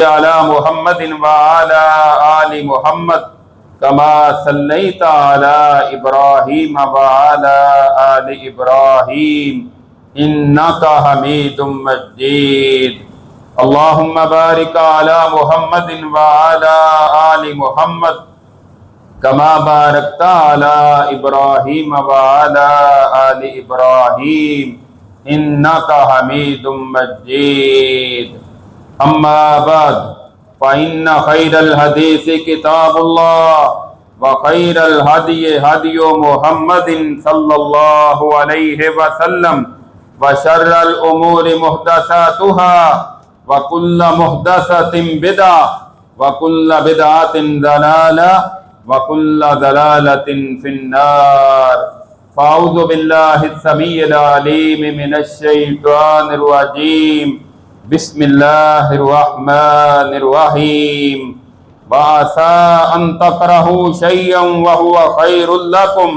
على محمد وعلى آل محمد كما صليت على إبراهيم وعلى آل إبراهيم إنك حميد مجيد اللهم بارك على محمد وعلى آل محمد كما باركت على إبراهيم وعلى آل إبراهيم إنك حميد مجيد أما بعد فإن خير الحديث كتاب الله وخير الهدي هدي محمد صلى الله عليه وسلم وشر الأمور محدثاتها وكل محدثة بدعة وكل بدعة ضلالة وكل ضلالة في النار فأعوذ بالله السميع العليم من الشيطان الرجيم بسم الله الرحمن الرحيم وعسى أن تكرهوا شيئا وهو خير لكم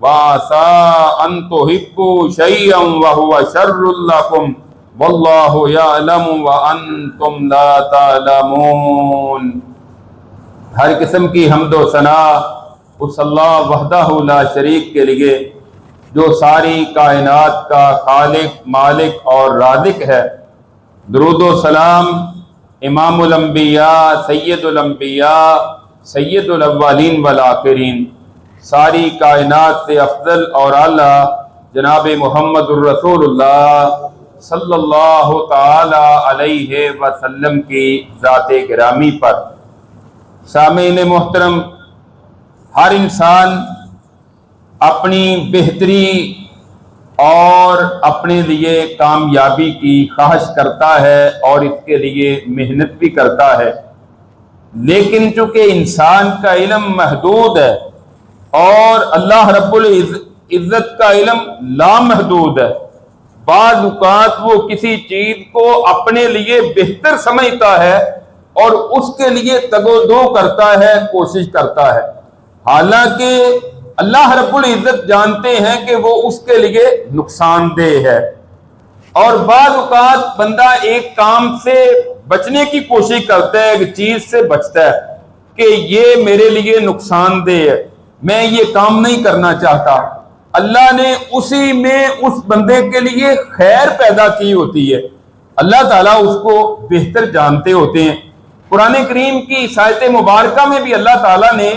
وعسى أن تحبوا شيئا وهو شر لكم والله يعلم وأنتم لا تعلمون۔ ہر قسم کی حمد و ثنا اس اللہ وحدہ لا شریک کے لیے جو ساری کائنات کا خالق، مالک اور رازق ہے۔ درود و سلام امام الانبیاء، سید الانبیاء، سید الاولین والآخرین، ساری کائنات سے افضل اور اعلیٰ جناب محمد الرسول اللہ صلی اللہ تعالی علیہ وسلم کی ذات گرامی پر۔ سامعین محترم، ہر انسان اپنی بہتری اور اپنے لیے کامیابی کی خواہش کرتا ہے اور اس کے لیے محنت بھی کرتا ہے، لیکن چونکہ انسان کا علم محدود ہے اور اللہ رب العزت کا علم لامحدود ہے، بعض اوقات وہ کسی چیز کو اپنے لیے بہتر سمجھتا ہے اور اس کے لیے تگ و دو کرتا ہے، کوشش کرتا ہے، حالانکہ اللہ رب العزت جانتے ہیں کہ وہ اس کے لیے نقصان دہ ہے۔ اور بعض اوقات بندہ ایک کام سے بچنے کی کوشش کرتا ہے، ایک چیز سے بچتا ہے کہ یہ میرے لیے نقصان دہ ہے، میں یہ کام نہیں کرنا چاہتا، اللہ نے اسی میں اس بندے کے لیے خیر پیدا کی ہوتی ہے، اللہ تعالیٰ اس کو بہتر جانتے ہوتے ہیں۔ قرآن کریم کی آیت مبارکہ میں بھی اللہ تعالیٰ نے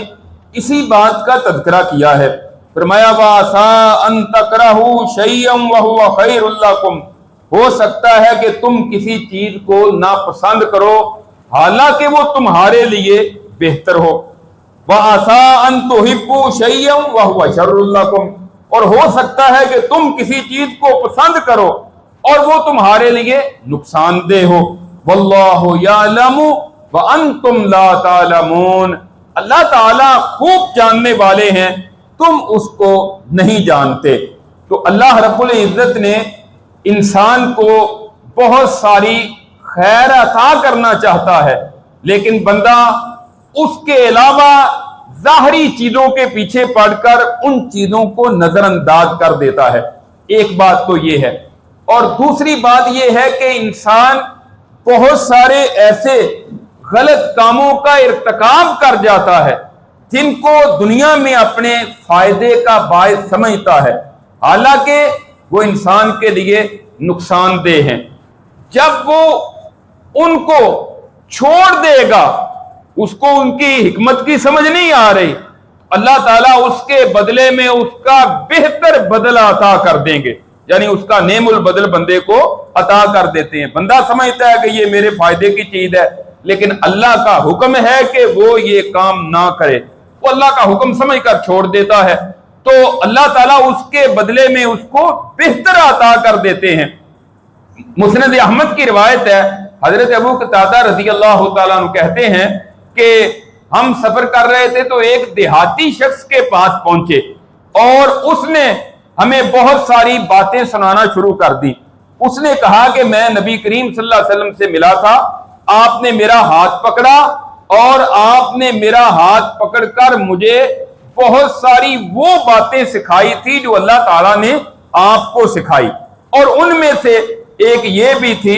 اسی بات کا تذکرہ کیا ہے، فرمایا وَعَسَىٰ أَن تَكْرَهُوا شَيْئًا وَهُوَ خَيْرٌ لَكُمْ، ہو سکتا ہے کہ تم کسی چیز کو ناپسند کرو حالانکہ وہ تمہارے لیے بہتر ہو، وَعَسَىٰ أَن تُحِبُّوا شَيْئًا وَهُوَ شَرٌّ لَكُمْ، اور ہو سکتا ہے کہ تم کسی چیز کو پسند کرو اور وہ تمہارے لیے نقصان دہ ہو، وَاللَّهُ يَعْلَمُ وَأَنْتُمْ لَا تَعْلَمُونَ، اللہ تعالیٰ خوب جاننے والے ہیں، تم اس کو نہیں جانتے۔ تو اللہ رب العزت نے انسان کو بہت ساری خیر عطا کرنا چاہتا ہے، لیکن بندہ اس کے علاوہ ظاہری چیزوں کے پیچھے پڑ کر ان چیزوں کو نظر انداز کر دیتا ہے، ایک بات تو یہ ہے۔ اور دوسری بات یہ ہے کہ انسان بہت سارے ایسے غلط کاموں کا ارتکاب کر جاتا ہے جن کو دنیا میں اپنے فائدے کا باعث سمجھتا ہے، حالانکہ وہ انسان کے لیے نقصان دہ ہیں۔ جب وہ ان کو چھوڑ دے گا، اس کو ان کی حکمت کی سمجھ نہیں آ رہی، اللہ تعالیٰ اس کے بدلے میں اس کا بہتر بدلہ عطا کر دیں گے، یعنی اس کا نعم البدل بندے کو عطا کر دیتے ہیں۔ بندہ سمجھتا ہے کہ یہ میرے فائدے کی چیز ہے، لیکن اللہ کا حکم ہے کہ وہ یہ کام نہ کرے، وہ اللہ کا حکم سمجھ کر چھوڑ دیتا ہے، تو اللہ تعالیٰ اس کے بدلے میں اس کو بہتر عطا کر دیتے ہیں۔ مسند احمد کی روایت ہے، حضرت ابو قتادہ رضی اللہ تعالیٰ عنہ کہتے ہیں کہ ہم سفر کر رہے تھے تو ایک دیہاتی شخص کے پاس پہنچے اور اس نے ہمیں بہت ساری باتیں سنانا شروع کر دی۔ اس نے کہا کہ میں نبی کریم صلی اللہ علیہ وسلم سے ملا تھا، آپ نے میرا ہاتھ پکڑا اور آپ نے میرا ہاتھ پکڑ کر مجھے بہت ساری وہ باتیں سکھائی تھی جو اللہ تعالیٰ نے آپ کو سکھائی، اور ان میں سے ایک یہ بھی تھی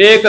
1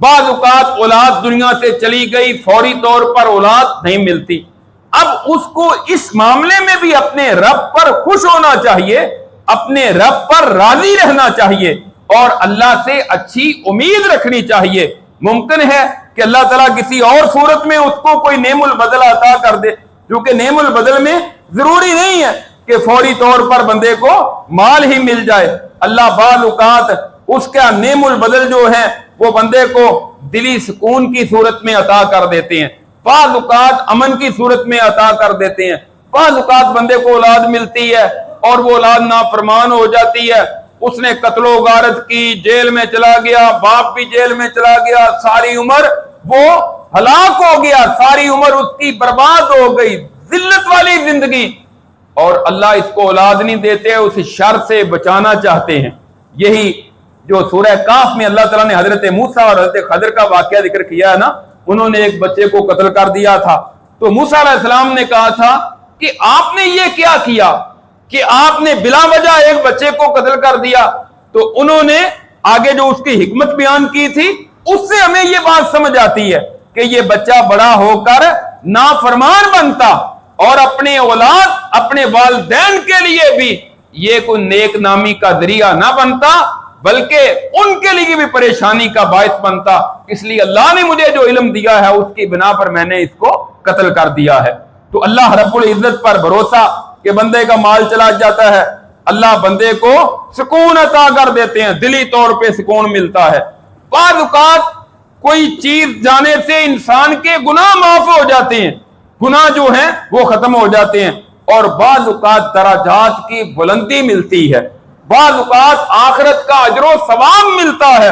بعض اوقات اولاد دنیا سے چلی گئی، فوری طور پر اولاد نہیں ملتی، اب اس کو اس معاملے میں بھی اپنے رب پر خوش ہونا چاہیے، اپنے رب پر راضی رہنا چاہیے اور اللہ سے اچھی امید رکھنی چاہیے۔ ممکن ہے کہ اللہ تعالیٰ کسی اور صورت میں اس کو کوئی نعم البدل عطا کر دے، کیونکہ نعم البدل میں ضروری نہیں ہے کہ فوری طور پر بندے کو مال ہی مل جائے۔ اللہ بعض اوقات اس کا نعم البدل جو ہے وہ بندے کو دلی سکون کی صورت میں عطا کر دیتے ہیں، بعض اوقات امن کی صورت میں عطا کر دیتے ہیں، بعض اوقات بندے کو اولاد ملتی ہے اور وہ اولاد نافرمان ہو جاتی ہے، اس نے قتل و غارت کی، جیل میں چلا گیا، باپ بھی جیل میں چلا گیا، ساری عمر وہ ہلاک ہو گیا، ساری عمر اس کی برباد ہو گئی، ذلت والی زندگی، اور اللہ اس کو اولاد نہیں دیتے، اس شر سے بچانا چاہتے ہیں۔ یہی جو سورہ کہف میں اللہ تعالیٰ نے حضرت موسیٰ اور حضرت خضر کا واقعہ ذکر کیا ہے نا، انہوں نے ایک بچے کو قتل کر دیا تھا، تو موسیٰ علیہ السلام نے کہا تھا کہ آپ نے یہ کیا کیا کہ آپ نے بلا وجہ ایک بچے کو قتل کر دیا؟ تو انہوں نے آگے جو اس کی حکمت بیان کی تھی، اس سے ہمیں یہ بات سمجھ آتی ہے کہ یہ بچہ بڑا ہو کر نافرمان بنتا اور اپنے اولاد، اپنے والدین کے لیے بھی یہ کوئی نیک نامی کا ذریعہ نہ بنتا، بلکہ ان کے لیے بھی پریشانی کا باعث بنتا۔ اس لیے اللہ نے مجھے جو علم دیا ہے اس کی بنا پر میں نے اس کو قتل کر دیا ہے۔ تو اللہ رب العزت پر بھروسہ کہ بندے کا مال چلا جاتا ہے، اللہ بندے کو سکون عطا کر دیتے ہیں، دلی طور پہ سکون ملتا ہے۔ بعض اوقات کوئی چیز جانے سے انسان کے گناہ معاف ہو جاتے ہیں، گناہ جو ہیں وہ ختم ہو جاتے ہیں، اور بعض اوقات درجات کی بلندی ملتی ہے، بعض اوقات آخرت کا اجر و ثواب ملتا ہے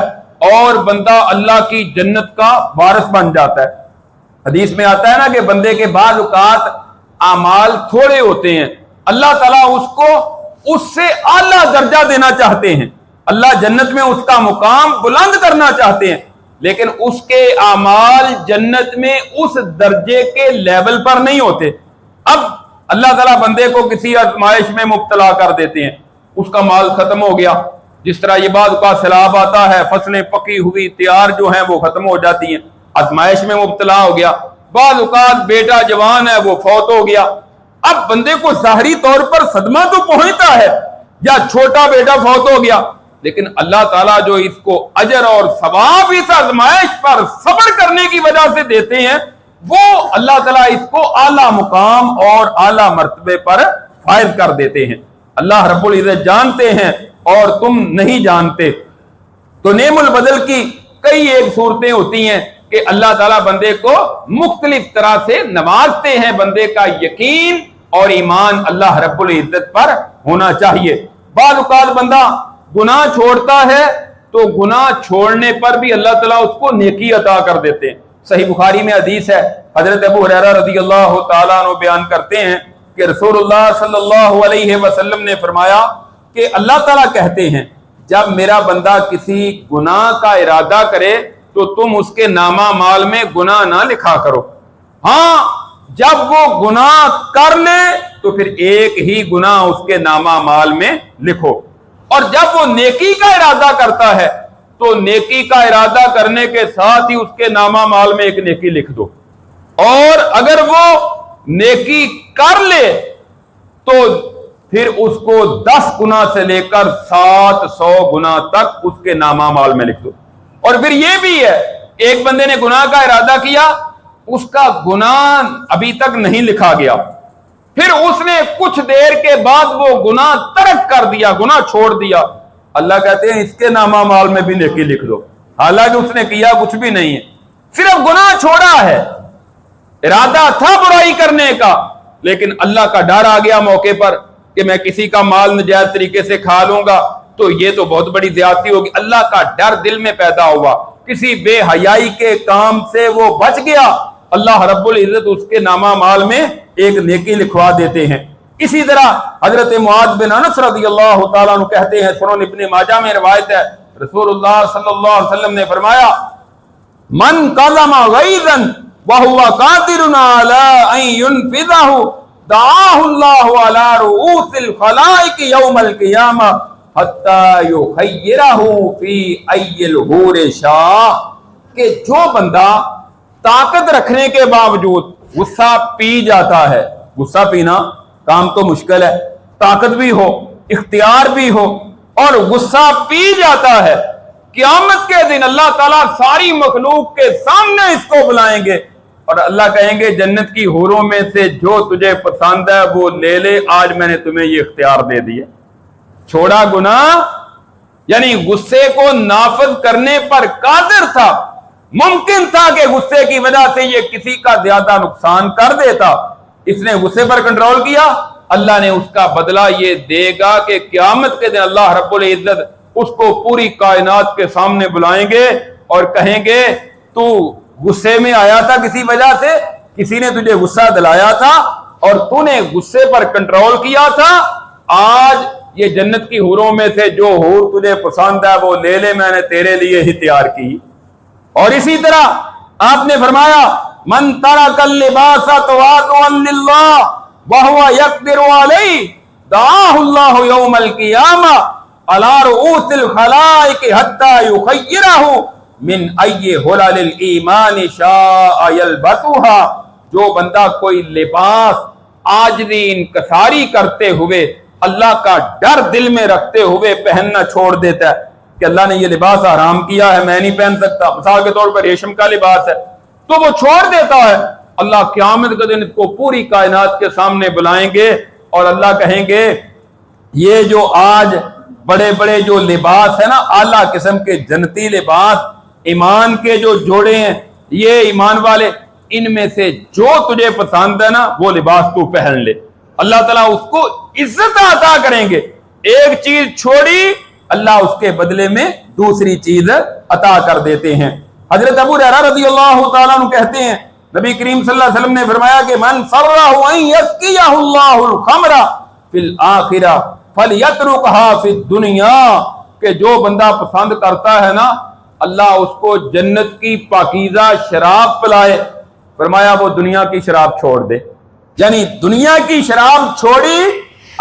اور بندہ اللہ کی جنت کا وارث بن جاتا ہے۔ حدیث میں آتا ہے نا کہ بندے کے بعض اوقات اعمال تھوڑے ہوتے ہیں، اللہ تعالیٰ اس کو اس سے اعلیٰ درجہ دینا چاہتے ہیں، اللہ جنت میں اس کا مقام بلند کرنا چاہتے ہیں، لیکن اس کے اعمال جنت میں اس درجے کے لیول پر نہیں ہوتے۔ اب اللہ تعالیٰ بندے کو کسی آزمائش میں مبتلا کر دیتے ہیں، اس کا مال ختم ہو گیا، جس طرح یہ بعض کا سیلاب آتا ہے، فصلیں پکی ہوئی تیار جو ہیں وہ ختم ہو جاتی ہیں، آزمائش میں مبتلا ہو گیا، بعض اوقات بیٹا جوان ہے وہ فوت ہو گیا۔ اب بندے کو ظاہری طور پر صدمہ تو پہنچتا ہے، یا چھوٹا بیٹا فوت ہو گیا، لیکن اللہ تعالیٰ جو اس کو اجر اور ثواب اس آزمائش پر صبر کرنے کی وجہ سے دیتے ہیں، وہ اللہ تعالیٰ اس کو اعلیٰ مقام اور اعلیٰ مرتبے پر فائز کر دیتے ہیں۔ اللہ رب العزت جانتے ہیں اور تم نہیں جانتے۔ تو نعم البدل کی کئی ایک صورتیں ہوتی ہیں کہ اللہ تعالیٰ بندے کو مختلف طرح سے نوازتے ہیں، بندے کا یقین اور ایمان اللہ رب العزت پر ہونا چاہیے۔ بعض اوقات بندہ گناہ چھوڑتا ہے تو گناہ چھوڑنے پر بھی اللہ تعالیٰ اس کو نیکی عطا کر دیتے ہیں۔ صحیح بخاری میں حدیث ہے، حضرت ابو ہریرہ رضی اللہ تعالیٰ عنہ بیان کرتے ہیں کہ رسول اللہ صلی اللہ علیہ وسلم نے فرمایا کہ اللہ تعالیٰ کہتے ہیں جب میرا بندہ کسی گناہ کا ارادہ کرے تو تم اس کے نامہ مال میں گناہ نہ لکھا کرو، ہاں جب وہ گناہ کر لے تو پھر ایک ہی گناہ اس کے نامہ مال میں لکھو، اور جب وہ نیکی کا ارادہ کرتا ہے تو نیکی کا ارادہ کرنے کے ساتھ ہی اس کے نامہ مال میں ایک نیکی لکھ دو، اور اگر وہ نیکی کر لے تو پھر اس کو 10 گناہ سے لے کر 700 گناہ تک اس کے نامہ مال میں لکھ دو۔ اور پھر یہ بھی ہے، ایک بندے نے گناہ کا ارادہ کیا، اس کا گناہ ابھی تک نہیں لکھا گیا، پھر اس نے کچھ دیر کے بعد وہ گناہ ترک کر دیا، گناہ چھوڑ دیا، اللہ کہتے ہیں اس کے نامہ مال میں بھی نیکی لکھ دو، حالانکہ اس نے کیا کچھ بھی نہیں ہے، صرف گناہ چھوڑا ہے، ارادہ تھا برائی کرنے کا، لیکن اللہ کا ڈر آ گیا موقع پر کہ میں کسی کا مال نجائز طریقے سے کھا لوں گا تو یہ تو بہت بڑی زیادتی ہوگی، اللہ کا ڈر دل میں پیدا ہوا، کسی بے حیائی کے کام سے وہ بچ گیا، اللہ رب العزت اس کے نامہ مال میں ایک نیکی لکھوا دیتے ہیں۔ اسی طرح حضرت معاذ بن انس رضی اللہ تعالیٰ عنہ کہتے ہیں، سنن ابن ماجہ میں روایت ہے، رسول اللہ صلی اللہ علیہ وسلم نے فرمایا من قضم غیظا وهو قادر على ان ينفذه دعاه الله على رؤوس الخلائق يوم القيامة حتى يخيره في اي الحور شاء۔ کہ جو بندہ طاقت رکھنے کے باوجود غصہ پی جاتا ہے، غصہ پینا کام تو مشکل ہے، طاقت بھی ہو، اختیار بھی ہو، اور غصہ پی جاتا ہے، قیامت کے دن اللہ تعالیٰ ساری مخلوق کے سامنے اس کو بلائیں گے اور اللہ کہیں گے جنت کی حوروں میں سے جو تجھے پسند ہے وہ لے لے، آج میں نے تمہیں یہ اختیار دے دیے۔ چھوڑا گناہ، یعنی غصے کو نافذ کرنے پر قادر تھا، ممکن تھا کہ غصے کی وجہ سے یہ کسی کا زیادہ نقصان کر دیتا، اس نے غصے پر کنٹرول کیا، اللہ نے اس کا بدلہ یہ دے گا کہ قیامت کے دن اللہ رب العزت اس کو پوری کائنات کے سامنے بلائیں گے اور کہیں گے تو غصے میں آیا تھا کسی وجہ سے، کسی نے تجھے غصہ دلایا تھا اور تو نے غصے پر کنٹرول کیا تھا، آج یہ جنت کی حوروں میں سے جو حور تجھے پسند ہے وہ لے لے، میں نے تیرے لیے ہی تیار کی۔ اور اسی طرح آپ نے فرمایا من ترک اللباس تواضعا للہ وهو يقدر علیہ دعاہ اللہ یوم القیامہ علی رؤوس الخلائق حتی یخیرہ من ای حلل الایمان شاء یلبسها۔ جو بندہ کوئی لباس عاجزی انکساری کرتے ہوئے اللہ کا ڈر دل میں رکھتے ہوئے پہننا چھوڑ دیتا ہے کہ اللہ نے یہ لباس حرام کیا ہے، میں نہیں پہن سکتا، مثال کے طور پر ریشم کا لباس ہے، تو وہ چھوڑ دیتا ہے، اللہ قیامت کے دن کو پوری کائنات کے سامنے بلائیں گے اور اللہ کہیں گے یہ جو آج بڑے بڑے جو لباس ہے نا، اعلیٰ قسم کے جنتی لباس، ایمان کے جو جوڑے ہیں، یہ ایمان والے، ان میں سے جو تجھے پسند ہے نا وہ لباس تو پہن لے، اللہ تعالیٰ اس کو عزت عطا کریں گے۔ ایک چیز چھوڑی، اللہ اس کے بدلے میں دوسری چیز عطا کر دیتے ہیں۔ حضرت ابو ہریرہ رضی اللہ تعالیٰ عنہ کہتے ہیں نبی کریم صلی اللہ علیہ وسلم نے فرمایا کہ من سرہ ان یسقیہ اللہ الخمر فی الآخرہ فلیترکہا فی الدنیا، کہ جو بندہ پسند کرتا ہے نا اللہ اس کو جنت کی پاکیزہ شراب پلائے، فرمایا وہ دنیا کی شراب چھوڑ دے، یعنی دنیا کی شراب چھوڑی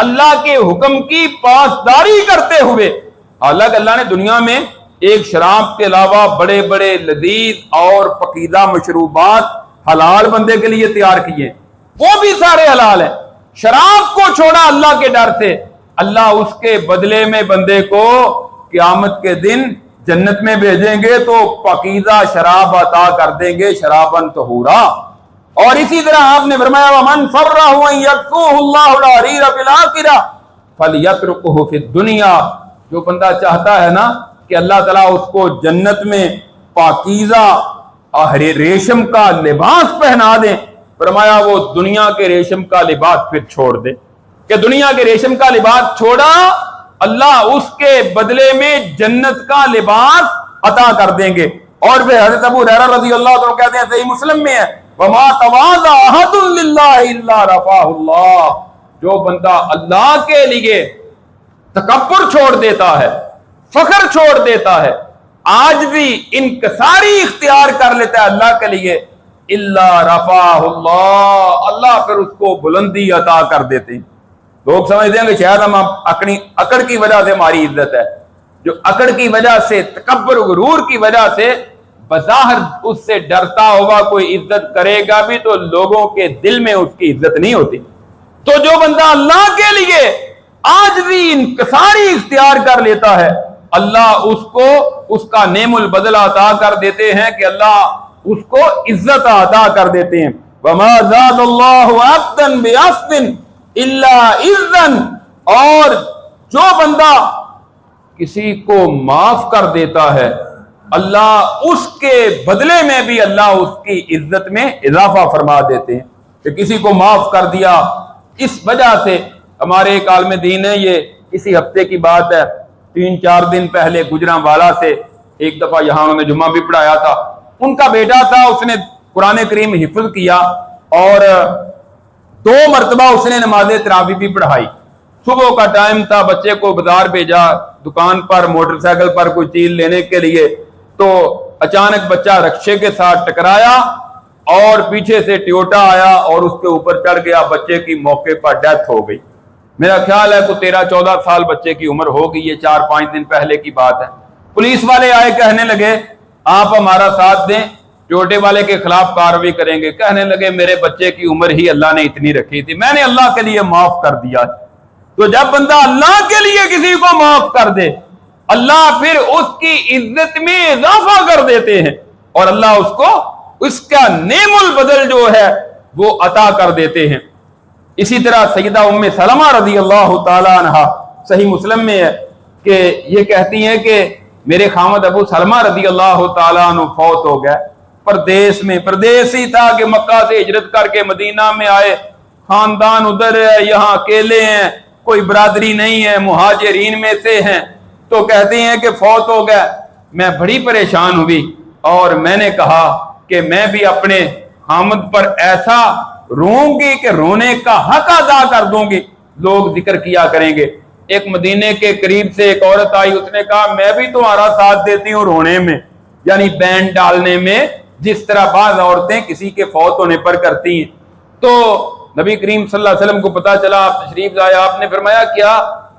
اللہ کے حکم کی پاسداری کرتے ہوئے۔ حالانکہ اللہ نے دنیا میں ایک شراب کے علاوہ بڑے بڑے لذیذ اور پاکیزہ مشروبات حلال بندے کے لیے تیار کیے، وہ بھی سارے حلال ہیں، شراب کو چھوڑا اللہ کے ڈر سے، اللہ اس کے بدلے میں بندے کو قیامت کے دن جنت میں بھیجیں گے تو پاکیزہ شراب عطا کر دیں گے، شراباً طہورا۔ اور اسی طرح آپ نے فرمایا وَمَنْ فَرَّهُ أَنْ يَكْسُوهُ اللَّهُ الْحَرِيرَ فِي الْآخِرَةِ فَلْيَتْرُكْهُ فِي الدُّنْيَا۔ جو بندہ چاہتا ہے نا کہ اللہ تعالیٰ اس کو جنت میں پاکیزہ ریشم کا لباس پہنا دیں، فرمایا وہ دنیا کے ریشم کا لباس پھر چھوڑ دے، کہ دنیا کے ریشم کا لباس چھوڑا، اللہ اس کے بدلے میں جنت کا لباس عطا کر دیں گے۔ اور پھر حضرت ابو ہریرہ رضی اللہ عنہ کہتے ہیں صحیح مسلم میں ہے وَمَا تَوَاضَعَ أَحَدٌ لِلَّهِ إِلَّا رَفَعَهُ اللَّهُ۔ جو بندہ اللہ کے لیے تکبر چھوڑ دیتا ہے، فخر چھوڑ دیتا ہے، عاجزی انکساری اختیار کر لیتا ہے اللہ کے لیے، إِلَّا رَفَعَهُ اللَّهُ، اللہ پھر اس کو بلندی عطا کر دیتے ہیں۔ لوگ سمجھتے ہیں کہ شاید ہم اپنی اکڑ کی وجہ سے ہماری عزت ہے، جو اکڑ کی وجہ سے، تکبر و غرور کی وجہ سے بظاہر اس سے ڈرتا ہوگا، کوئی عزت کرے گا بھی تو لوگوں کے دل میں اس کی عزت نہیں ہوتی۔ تو جو بندہ اللہ کے لیے عاجزی انکساری اختیار کر لیتا ہے، اللہ اس کو اس کا نعم البدل عطا کر دیتے ہیں کہ اللہ اس کو عزت عطا کر دیتے ہیں۔ وَمَا زَادَ اللَّهُ عَبْدًا بِعَفْوٍ إِلَّا إِذًّا، اور جو بندہ کسی کو معاف کر دیتا ہے اللہ اس کے بدلے میں بھی اللہ اس کی عزت میں اضافہ فرما دیتے ہیں، کہ کسی کو معاف کر دیا۔ اس وجہ سے ہمارے ایک عالم دین ہے، یہ اسی ہفتے کی بات ہے، 3-4 دن پہلے گجرانوالا سے ایک دفعہ یہاں انہوں نے جمعہ بھی پڑھایا تھا، ان کا بیٹا تھا، اس نے قرآن کریم حفظ کیا اور 2 مرتبہ اس نے نماز تراویح بھی پڑھائی۔ صبح کا ٹائم تھا، بچے کو بازار بھیجا، دکان پر موٹر سائیکل پر کوئی چیز لینے کے لیے، تو اچانک بچہ رکشے کے ساتھ ٹکرایا اور پیچھے سے ٹیوٹا آیا اور اس کے اوپر چڑھ گیا، بچے کی موقع پر ڈیتھ ہو گئی۔ میرا خیال ہے کوئی 13-14 سال بچے کی عمر ہوگی، یہ 4-5 دن پہلے کی بات ہے۔ پولیس والے آئے، کہنے لگے آپ ہمارا ساتھ دیں، چھوٹے والے کے خلاف کارروائی کریں گے۔ کہنے لگے میرے بچے کی عمر ہی اللہ نے اتنی رکھی تھی، میں نے اللہ کے لیے معاف کر دیا۔ تو جب بندہ اللہ کے لیے کسی کو معاف کر دے، اللہ پھر اس کی عزت میں اضافہ کر دیتے ہیں، اور اللہ اس کو اس کا نعم البدل جو ہے وہ عطا کر دیتے ہیں۔ اسی طرح سیدہ ام سلمہ رضی اللہ تعالی عنہا، صحیح مسلم میں ہے کہ یہ کہتی ہیں کہ میرے خامد ابو سلمہ رضی اللہ تعالی عنہ فوت ہو گئے، پردیسی تھا کہ مکہ سے ہجرت کر کے مدینہ میں آئے، خاندان ادھر ہے، یہاں اکیلے ہیں، کوئی برادری نہیں ہے، مہاجرین میں سے ہیں۔ تو کہتے ہیں کہ فوت ہو گئے، میں بڑی پریشان ہوئی اور میں نے کہا کہ میں بھی اپنے خامد پر ایسا روں گی کہ رونے کا حق ادا کر دوں گی، لوگ ذکر کیا کریں گے۔ ایک مدینے کے قریب سے ایک عورت آئی، اس نے کہا میں بھی تمہارا ساتھ دیتی ہوں رونے میں، یعنی بینڈ ڈالنے میں، جس طرح بعض عورتیں کسی کے فوت ہونے پر کرتی ہیں۔ تو نبی کریم صلی اللہ علیہ وسلم کو پتا چلا، آپ تشریف لائے، آپ نے فرمایا کیا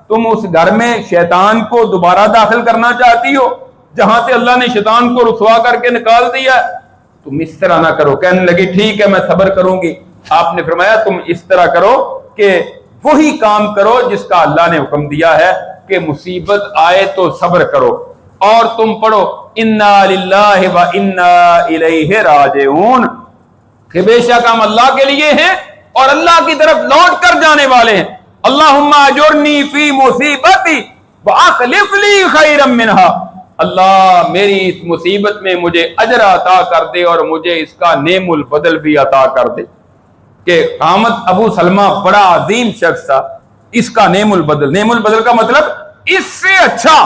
تم اس گھر میں شیطان کو دوبارہ داخل کرنا چاہتی ہو جہاں سے اللہ نے شیطان کو رسوا کر کے نکال دیا؟ تم اس طرح نہ کرو۔ کہنے لگی ٹھیک ہے میں صبر کروں گی۔ آپ نے فرمایا تم اس طرح کرو کہ وہی کام کرو جس کا اللہ نے حکم دیا ہے کہ مصیبت آئے تو صبر کرو، اور تم پڑھو انا للہ و انا الیہ راجعون، کہ بے شک ہم اللہ کے لیے ہیں اور اللہ کی طرف لوٹ کر جانے والے ہیں۔ اللہم اجرنی فی مصیبتی واخلف لی خیرا منہا، اللہ میری اس مصیبت میں مجھے اجر عطا کر دے اور مجھے اس کا نعم البدل بھی عطا کر دے۔ کہ خامد ابو سلمہ بڑا عظیم شخص تھا، اس کا نعم البدل کا مطلب اس سے اچھا۔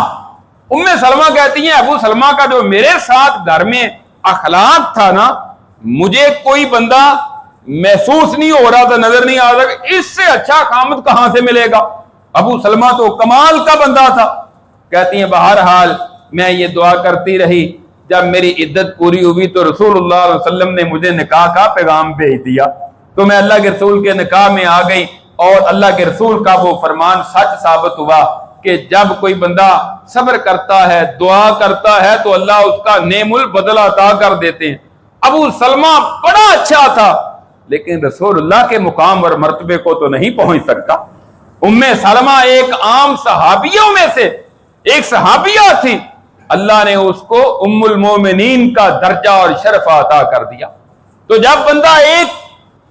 ام سلمہ کہتی ہیں ابو سلمہ کا جو میرے ساتھ گھر میں اخلاق تھا نا، مجھے کوئی بندہ محسوس نہیں ہو رہا تھا، نظر نہیں آ رہا، اس سے اچھا خامد کہاں سے ملے گا۔ ابو سلمہ تو کمال کا بندہ تھا۔ کہتی ہیں بہرحال میں یہ دعا کرتی رہی، جب میری عدت پوری ہوئی تو رسول اللہ علیہ وسلم نے مجھے نکاح کا پیغام بھیج دیا، تو میں اللہ کے رسول کے نکاح میں آ گئی، اور اللہ کے رسول کا وہ فرمان سچ ثابت ہوا کہ جب کوئی بندہ صبر کرتا ہے، دعا کرتا ہے، تو اللہ اس کا نعم البدل عطا کر دیتے ہیں۔ ابو سلمہ بڑا اچھا تھا، لیکن رسول اللہ کے مقام اور مرتبے کو تو نہیں پہنچ سکتا۔ ام سلمہ ایک عام صحابیوں میں سے ایک صحابیہ تھی، اللہ نے اس کو ام المومنین کا درجہ اور شرف عطا کر دیا۔ تو جب بندہ ایک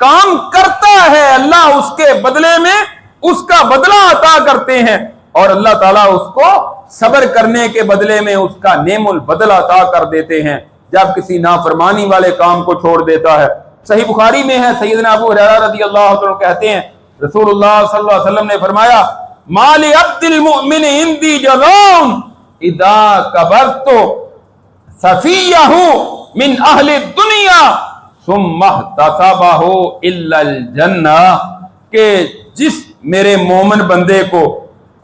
کام کرتا ہے، اللہ اس کے بدلے میں اس کا بدلہ عطا کرتے ہیں، اور اللہ تعالیٰ اس کو صبر کرنے کے بدلے میں اس کا نعم البدل عطا کر دیتے ہیں جب کسی نافرمانی والے کام کو چھوڑ دیتا ہے۔ صحیح بخاری میں ہے، سیدنا ابو ہریرہ رضی اللہ عنہ کہتے ہیں رسول اللہ صلی اللہ علیہ وسلم نے فرمایا ما لعبد المؤمن عندی جزاء اذا کبرت صفیہ من اہل الدنیا ثم احتسبہ الا الجنہ، کہ جس میرے مومن بندے کو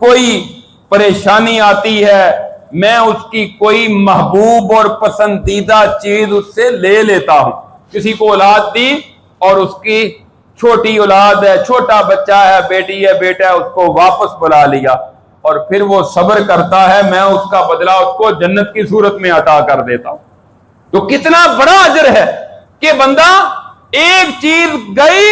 کوئی پریشانی آتی ہے، میں اس کی کوئی محبوب اور پسندیدہ چیز اس سے لے لیتا ہوں۔ کسی کو اولاد دی اور اس کی چھوٹی اولاد ہے، چھوٹا بچہ ہے، بیٹی ہے، بیٹا ہے، اس کو واپس بلا لیا، اور پھر وہ صبر کرتا ہے، میں اس کا بدلہ اس کو جنت کی صورت میں عطا کر دیتا ہوں۔ تو کتنا بڑا اجر ہے کہ بندہ ایک چیز گئی،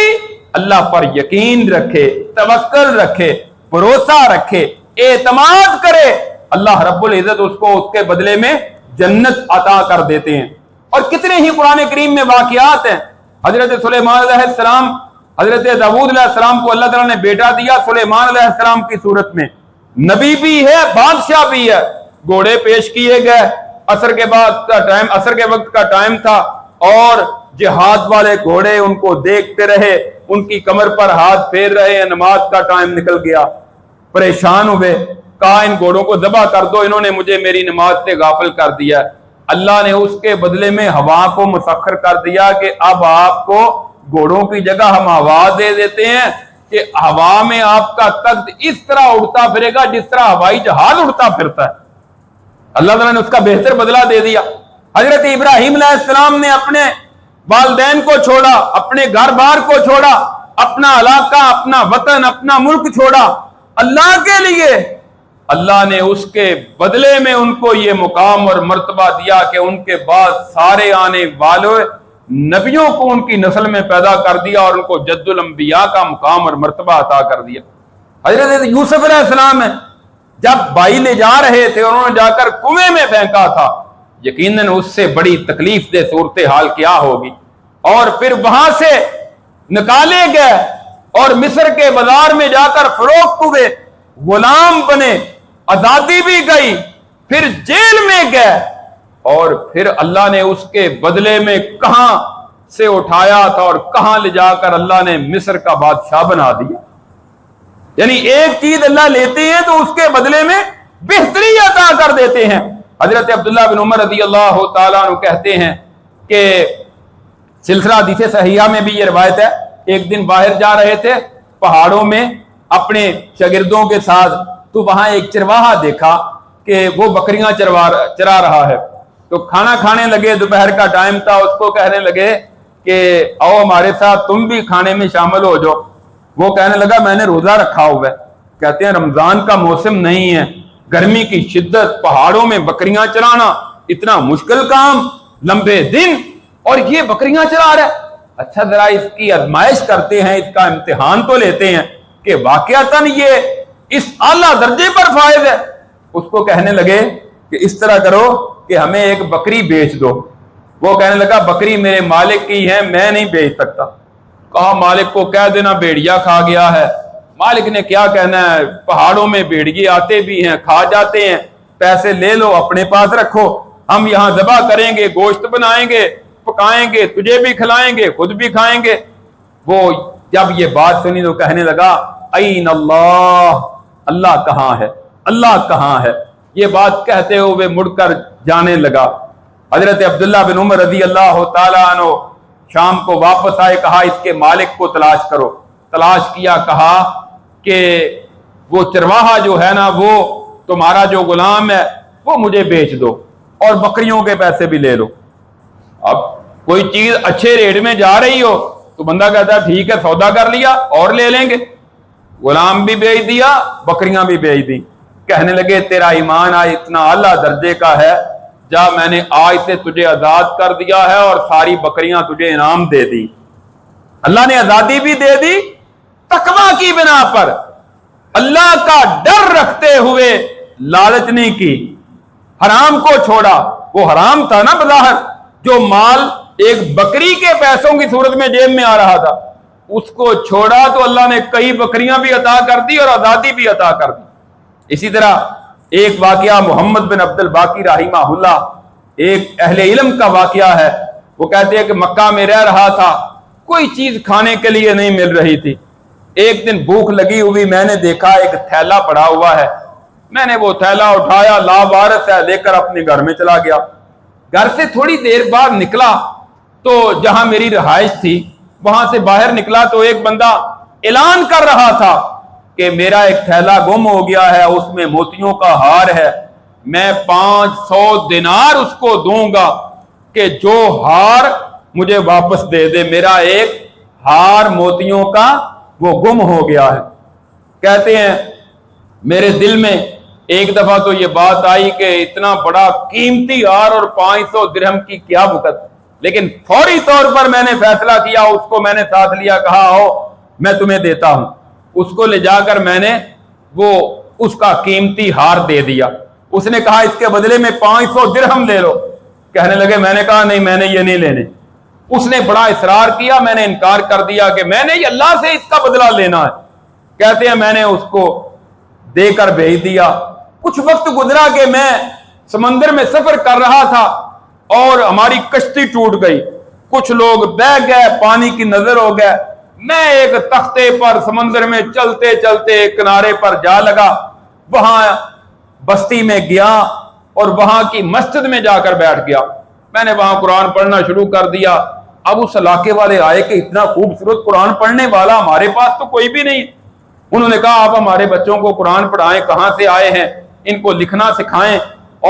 اللہ پر یقین رکھے، توکل رکھے، بھروسہ رکھے، اعتماد کرے، اللہ رب العزت اس کو اس کے بدلے میں جنت عطا کر دیتے ہیں۔ اور کتنے ہی قرآن کریم میں واقعات ہیں۔ حضرت سلیمان علیہ السلام، حضرت داؤد علیہ السلام کو اللہ تعالیٰ نے بیٹا دیا سلیمان علیہ السلام کی صورت میں، نبی بھی ہے، بادشاہ بھی ہے۔ گھوڑے پیش کیے گئے، عصر کے وقت کا ٹائم تھا، اور جہاد والے گھوڑے ان کو دیکھتے رہے، ان کی کمر پر ہاتھ پھیر رہے ہیں، نماز کا ٹائم نکل گیا، پریشان ہوئے، کہا ان گھوڑوں کو ذبح کر دو، انہوں نے مجھے میری نماز سے غافل کر دیا۔ اللہ نے اس کے بدلے میں ہوا کو مسخر کر دیا کہ اب آپ کو گھوڑوں کی جگہ ہم ہوا دے دیتے ہیں کہ ہوا میں آپ کا تخت اس طرح اڑتا پھرے گا جس طرح ہوائی جہاز اڑتا پھرتا ہے۔ اللہ تعالیٰ نے اس کا بہتر بدلہ دے دیا۔ حضرت ابراہیم علیہ السلام نے اپنے والدین کو چھوڑا، اپنے گھر بار کو چھوڑا، اپنا علاقہ، اپنا وطن، اپنا ملک چھوڑا اللہ کے لیے، اللہ نے اس کے بدلے میں ان کو یہ مقام اور مرتبہ دیا کہ ان کے بعد سارے آنے والے نبیوں کو ان کی نسل میں پیدا کر دیا اور ان کو جد الانبیاء کا مقام اور مرتبہ عطا کر دیا۔ حضرت یوسف علیہ السلام ہے، جب بھائی لے جا رہے تھے اور انہوں نے جا کر کنویں میں پھینکا تھا، یقیناً اس سے بڑی تکلیف دہ صورتحال کیا ہوگی، اور پھر وہاں سے نکالے گئے اور مصر کے بازار میں جا کر فروخت ہوئے، غلام بنے، آزادی بھی گئی، پھر جیل میں گئے، اور پھر اللہ نے اس کے بدلے میں کہاں سے اٹھایا تھا اور کہاں لے جا کر اللہ نے مصر کا بادشاہ بنا دیا۔ یعنی ایک چیز اللہ لیتے ہیں تو اس کے بدلے میں بہتری عطا کر دیتے ہیں۔ حضرت عبداللہ بن عمر رضی اللہ تعالیٰ عنہ کہتے ہیں کہ سلسلہ حدیث صحیحہ میں بھی یہ روایت ہے، ایک دن باہر جا رہے تھے پہاڑوں میں اپنے شاگردوں کے ساتھ، تو وہاں ایک چرواہا دیکھا کہ وہ بکریاں چرا رہا ہے، تو کھانا کھانے لگے، دوپہر کا ٹائم تھا، اس کو کہنے لگے کہ آؤ ہمارے ساتھ تم بھی کھانے میں شامل ہو جاؤ۔ وہ کہنے لگا میں نے روزہ رکھا ہوا ہے۔ کہتے ہیں رمضان کا موسم نہیں ہے، گرمی کی شدت، پہاڑوں میں بکریاں چرانا اتنا مشکل کام، لمبے دن، اور یہ بکریاں چرا رہا ہے۔ اچھا ذرا اس کی آزمائش کرتے ہیں، اس کا امتحان تو لیتے ہیں کہ واقعتاً یہ اس اعلیٰ درجے پر فائز ہے۔ اس کو کہنے لگے کہ اس طرح کرو کہ ہمیں ایک بکری بیچ دو۔ وہ کہنے لگا بکری میرے مالک کی ہے، میں نہیں بیچ سکتا۔ کہا مالک کو کہہ دینا بھیڑیا کھا گیا ہے۔ مالک نے کیا کہنا ہے، پہاڑوں میں بھیڑیے آتے بھی ہیں، کھا جاتے ہیں، پیسے لے لو اپنے پاس رکھو، ہم یہاں ذبح کریں گے، گوشت بنائیں گے، پکائیں گے، تجھے بھی کھلائیں گے، خود بھی کھائیں گے۔ وہ جب یہ بات سنی تو کہنے لگا این اللہ، اللہ کہاں ہے، اللہ کہاں ہے۔ یہ بات کہتے ہوئے مڑ کر جانے لگا۔ حضرت عبداللہ بن عمر رضی اللہ تعالیٰ عنہ شام کو واپس آئے، کہا اس کے مالک کو تلاش کرو۔ تلاش کیا، کہا کہ وہ چرواہا جو ہے نا، وہ تمہارا جو غلام ہے وہ مجھے بیچ دو اور بکریوں کے پیسے بھی لے لو۔ اب کوئی چیز اچھے ریٹ میں جا رہی ہو تو بندہ کہتا ہے ٹھیک ہے، سودا کر لیا اور لے لیں گے۔ غلام بھی بیچ دیا، بکریاں بھی بیچ دی۔ کہنے لگے تیرا ایمان آج اتنا اعلیٰ درجے کا ہے، جا میں نے آج سے تجھے آزاد کر دیا ہے اور ساری بکریاں تجھے انعام دے دی۔ اللہ نے آزادی بھی دے دی تقویٰ کی بنا پر، اللہ کا ڈر رکھتے ہوئے لالچ نہیں کی، حرام کو چھوڑا۔ وہ حرام تھا نا بظاہر، جو مال ایک بکری کے پیسوں کی صورت میں جیب میں آ رہا تھا، اس کو چھوڑا تو اللہ نے کئی بکریاں بھی عطا کر دی اور آزادی بھی عطا کر دی۔ اسی طرح ایک واقعہ محمد بن عبد الباقی رحمہ اللہ، ایک اہل علم کا واقعہ ہے۔ وہ کہتے ہیں کہ مکہ میں رہ رہا تھا، کوئی چیز کھانے کے لیے نہیں مل رہی تھی۔ ایک دن بھوک لگی ہوئی، میں نے دیکھا ایک تھیلا پڑا ہوا ہے، میں نے وہ تھیلا اٹھایا، لاوارث ہے، لے کر اپنے گھر میں چلا گیا۔ گھر سے تھوڑی دیر بعد نکلا تو جہاں میری رہائش تھی وہاں سے باہر نکلا تو ایک بندہ اعلان کر رہا تھا کہ میرا ایک تھیلا گم ہو گیا ہے، اس میں موتیوں کا ہار ہے، میں 500 دینار اس کو دوں گا کہ جو ہار مجھے واپس دے دے، میرا ایک ہار موتیوں کا وہ گم ہو گیا ہے۔ کہتے ہیں میرے دل میں ایک دفعہ تو یہ بات آئی کہ اتنا بڑا قیمتی ہار اور 500 درہم کی کیا بکت، لیکن فوری طور پر میں نے فیصلہ کیا، اس کو میں نے ساتھ لیا، کہا آؤ میں تمہیں دیتا ہوں۔ اس کو لے جا کر میں نے وہ اس کا قیمتی ہار دے دیا۔ اس نے کہا اس کے بدلے میں 500 درہم لے لو۔ کہنے لگے میں نے کہا نہیں، میں نے یہ نہیں لینے۔ اس نے بڑا اصرار کیا، میں نے انکار کر دیا کہ میں نے یہ اللہ سے اس کا بدلہ لینا ہے۔ کہتے ہیں میں نے اس کو دے کر بھیج دیا۔ کچھ وقت گزرا کہ میں سمندر میں سفر کر رہا تھا اور ہماری کشتی ٹوٹ گئی، کچھ لوگ بہ گئے، پانی کی نظر ہو گئے۔ میں ایک تختے پر سمندر میں چلتے چلتے کنارے پر جا لگا، وہاں بستی میں گیا اور وہاں کی مسجد میں جا کر بیٹھ گیا۔ میں نے وہاں قرآن پڑھنا شروع کر دیا۔ اب اس علاقے والے آئے کہ اتنا خوبصورت قرآن پڑھنے والا ہمارے پاس تو کوئی بھی نہیں۔ انہوں نے کہا آپ ہمارے بچوں کو قرآن پڑھائیں، کہاں سے آئے ہیں، ان کو لکھنا سکھائیں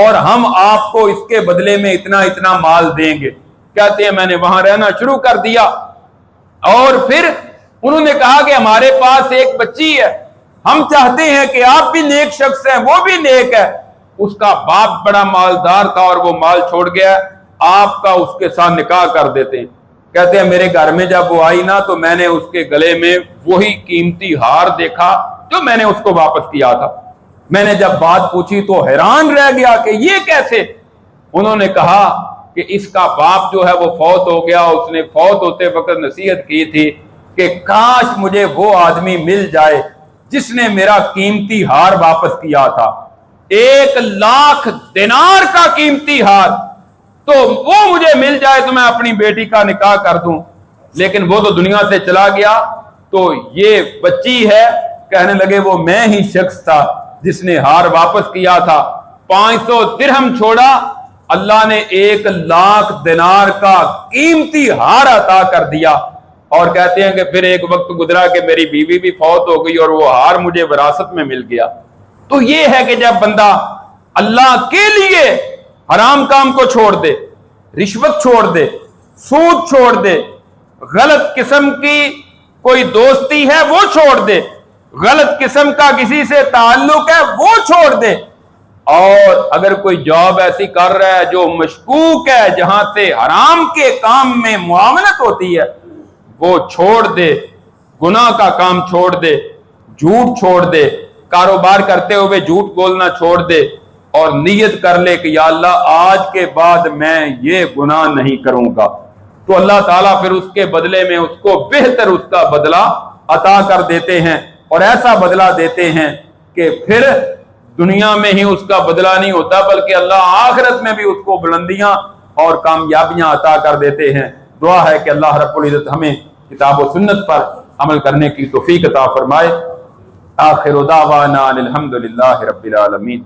اور ہم آپ کو اس کے بدلے میں اتنا اتنا مال دیں گے۔ کہتے ہیں میں نے وہاں رہنا شروع کر دیا، اور پھر انہوں نے کہا کہ ہمارے پاس ایک بچی ہے، ہم چاہتے ہیں کہ آپ بھی نیک شخص ہیں، وہ بھی نیک ہے، اس کا باپ بڑا مالدار تھا اور وہ مال چھوڑ گیا، آپ کا اس کے ساتھ نکاح کر دیتے ہیں۔ کہتے ہیں میرے گھر میں جب وہ آئی نا تو میں نے اس کے گلے میں وہی قیمتی ہار دیکھا جو میں نے اس کو واپس کیا تھا۔ میں نے جب بات پوچھی تو حیران رہ گیا کہ یہ کیسے؟ انہوں نے کہا کہ اس کا باپ جو ہے وہ فوت ہو گیا، اس نے فوت ہوتے وقت نصیحت کی تھی کہ کاش مجھے وہ آدمی مل جائے جس نے میرا قیمتی ہار واپس کیا تھا، 1,00,000 دینار کا قیمتی ہار، تو وہ مجھے مل جائے تو میں اپنی بیٹی کا نکاح کر دوں۔ لیکن وہ تو دنیا سے چلا گیا، تو یہ بچی ہے، کہنے لگے وہ میں ہی شخص تھا جس نے ہار واپس کیا تھا۔ 500 درہم چھوڑا، اللہ نے 1,00,000 دینار کا قیمتی ہار عطا کر دیا۔ اور کہتے ہیں کہ پھر ایک وقت گزرا کہ میری بیوی بھی فوت ہو گئی اور وہ ہار مجھے وراثت میں مل گیا۔ تو یہ ہے کہ جب بندہ اللہ کے لیے حرام کام کو چھوڑ دے، رشوت چھوڑ دے، سود چھوڑ دے، غلط قسم کی کوئی دوستی ہے وہ چھوڑ دے، غلط قسم کا کسی سے تعلق ہے وہ چھوڑ دے، اور اگر کوئی جاب ایسی کر رہا ہے جو مشکوک ہے، جہاں سے حرام کے کام میں معاملت ہوتی ہے، وہ چھوڑ دے، گناہ کا کام چھوڑ دے، جھوٹ چھوڑ دے، کاروبار کرتے ہوئے جھوٹ بولنا چھوڑ دے، اور نیت کر لے کہ یا اللہ آج کے بعد میں یہ گناہ نہیں کروں گا، تو اللہ تعالیٰ پھر اس کے بدلے میں اس کو بہتر اس کا بدلہ عطا کر دیتے ہیں، اور ایسا بدلہ دیتے ہیں کہ پھر دنیا میں ہی اس کا بدلہ نہیں ہوتا بلکہ اللہ آخرت میں بھی اس کو بلندیاں اور کامیابیاں عطا کر دیتے ہیں۔ دعا ہے کہ اللہ رب العزت ہمیں کتاب و سنت پر عمل کرنے کی توفیق عطا فرمائے۔ آخر دعوانا الحمدللہ رب العالمین۔